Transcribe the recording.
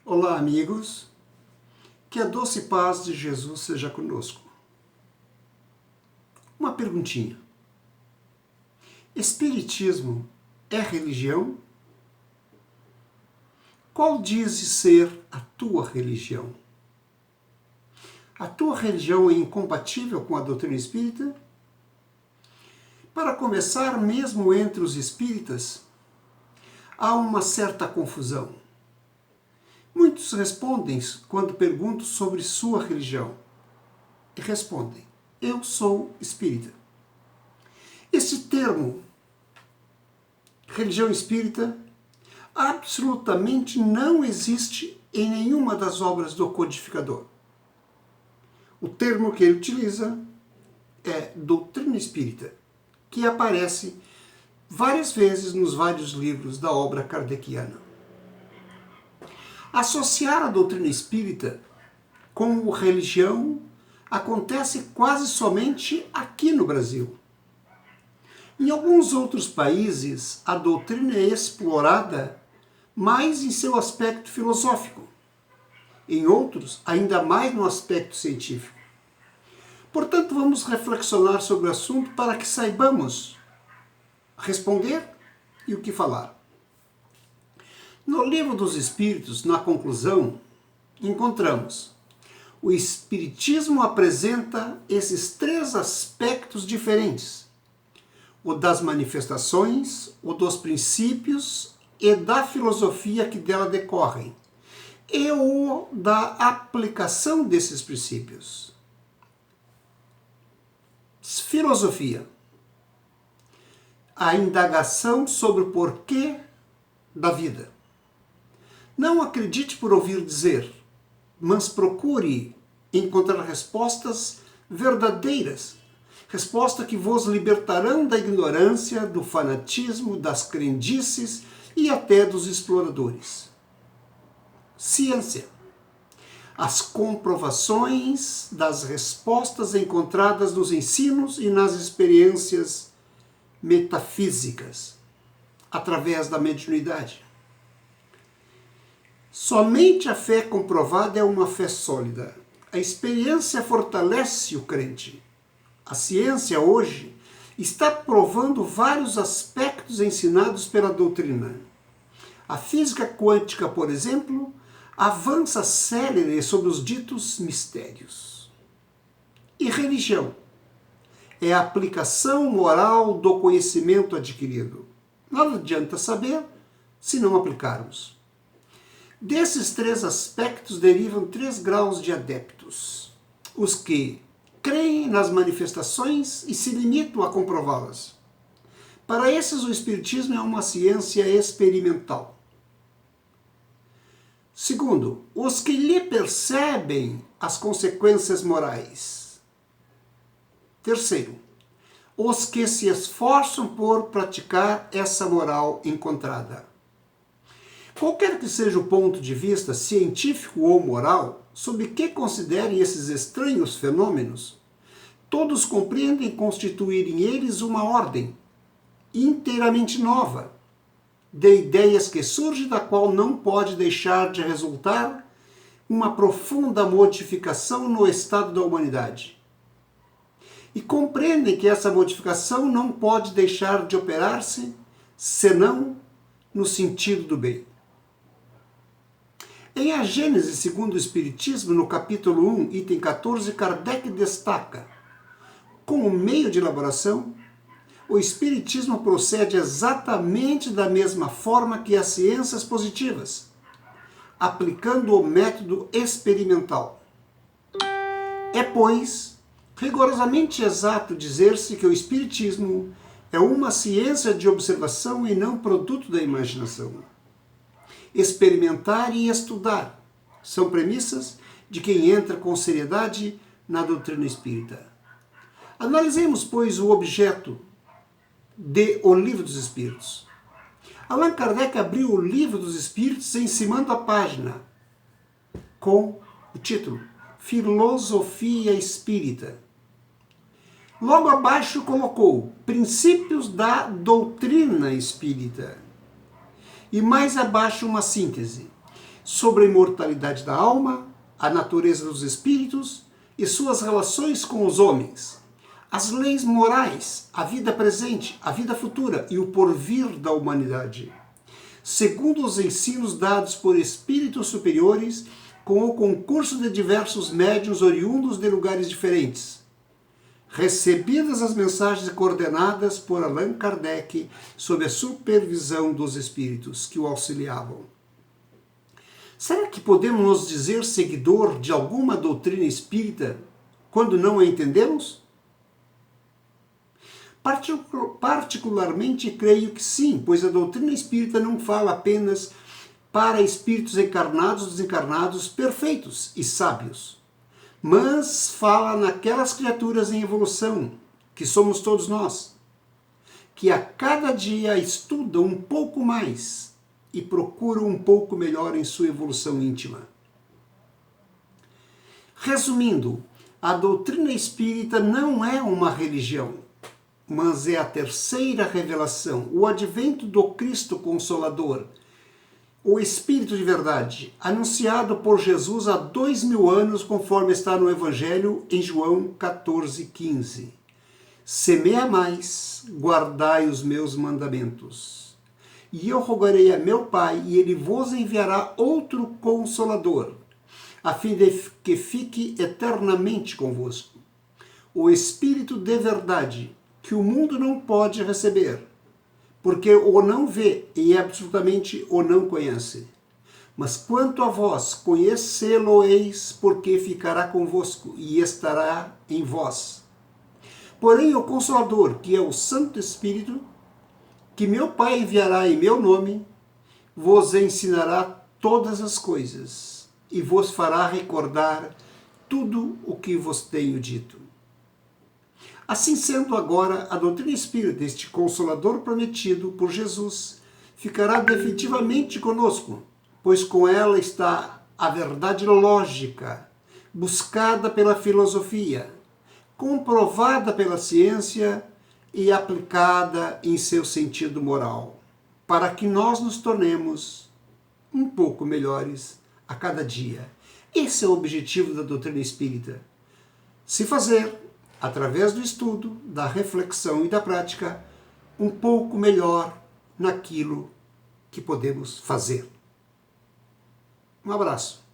Olá, amigos. Que a doce paz de Jesus seja conosco. Uma perguntinha. Espiritismo é religião? Qual dizes ser a tua religião? A tua religião é incompatível com a doutrina espírita? Para começar, mesmo entre os espíritas, há uma certa confusão. Muitos respondem quando pergunto sobre sua religião. E respondem, eu sou espírita. Esse termo, religião espírita, absolutamente não existe em nenhuma das obras do codificador. O termo que ele utiliza é doutrina espírita, que aparece várias vezes nos vários livros da obra kardeciana. Associar a doutrina espírita com religião acontece quase somente aqui no Brasil. Em alguns outros países, a doutrina é explorada mais em seu aspecto filosófico. Em outros, ainda mais no aspecto científico. Portanto, vamos reflexionar sobre o assunto para que saibamos responder e o que falar. No Livro dos Espíritos, na conclusão, encontramos: o Espiritismo apresenta esses três aspectos diferentes: o das manifestações, o dos princípios e da filosofia que dela decorrem, e o da aplicação desses princípios. Filosofia: a indagação sobre o porquê da vida. Não acredite por ouvir dizer, mas procure encontrar respostas verdadeiras, respostas que vos libertarão da ignorância, do fanatismo, das crendices e até dos exploradores. Ciência: as comprovações das respostas encontradas nos ensinos e nas experiências metafísicas, através da mediunidade. Somente a fé comprovada é uma fé sólida. A experiência fortalece o crente. A ciência hoje está provando vários aspectos ensinados pela doutrina. A física quântica, por exemplo, avança célere sobre os ditos mistérios. E religião é a aplicação moral do conhecimento adquirido. Nada adianta saber se não aplicarmos. Desses três aspectos derivam três graus de adeptos: os que creem nas manifestações e se limitam a comprová-las. Para esses, o Espiritismo é uma ciência experimental. Segundo, os que lhe percebem as consequências morais. Terceiro, os que se esforçam por praticar essa moral encontrada. Qualquer que seja o ponto de vista científico ou moral, sob que considerem esses estranhos fenômenos, todos compreendem constituir em eles uma ordem inteiramente nova, de ideias que surge da qual não pode deixar de resultar uma profunda modificação no estado da humanidade. E compreendem que essa modificação não pode deixar de operar-se senão no sentido do bem. Em A Gênese segundo o Espiritismo, no capítulo 1, item 14, Kardec destaca: como meio de elaboração, o Espiritismo procede exatamente da mesma forma que as ciências positivas, aplicando o método experimental. É, pois, rigorosamente exato dizer-se que o Espiritismo é uma ciência de observação e não produto da imaginação. Experimentar e estudar são premissas de quem entra com seriedade na doutrina espírita. Analisemos, pois, o objeto de O Livro dos Espíritos. Allan Kardec abriu o Livro dos Espíritos em cima da página com o título Filosofia Espírita. Logo abaixo colocou Princípios da Doutrina Espírita. E mais abaixo uma síntese: sobre a imortalidade da alma, a natureza dos espíritos e suas relações com os homens, as leis morais, a vida presente, a vida futura e o porvir da humanidade, segundo os ensinos dados por espíritos superiores, com o concurso de diversos médiuns oriundos de lugares diferentes. Recebidas as mensagens coordenadas por Allan Kardec sob a supervisão dos espíritos que o auxiliavam. Será que podemos nos dizer seguidor de alguma doutrina espírita quando não a entendemos? Particularmente creio que sim, pois a doutrina espírita não fala apenas para espíritos encarnados ou desencarnados perfeitos e sábios, mas fala naquelas criaturas em evolução, que somos todos nós, que a cada dia estudam um pouco mais e procuram um pouco melhor em sua evolução íntima. Resumindo, a doutrina espírita não é uma religião, mas é a terceira revelação, o advento do Cristo Consolador, o Espírito de verdade, anunciado por Jesus há 2000 anos, conforme está no Evangelho em João 14,15. Se me amais, guardai os meus mandamentos. E eu rogarei a meu Pai, e ele vos enviará outro Consolador, a fim de que fique eternamente convosco. O Espírito de verdade, que o mundo não pode receber, porque o não vê e absolutamente o não conhece. Mas quanto a vós, conhecê-lo-eis, porque ficará convosco e estará em vós. Porém, o Consolador, que é o Santo Espírito, que meu Pai enviará em meu nome, vos ensinará todas as coisas e vos fará recordar tudo o que vos tenho dito. Assim sendo, agora, a doutrina espírita, este Consolador prometido por Jesus, ficará definitivamente conosco, pois com ela está a verdade lógica, buscada pela filosofia, comprovada pela ciência e aplicada em seu sentido moral, para que nós nos tornemos um pouco melhores a cada dia. Esse é o objetivo da doutrina espírita. Se fazer, através do estudo, da reflexão e da prática, um pouco melhor naquilo que podemos fazer. Um abraço.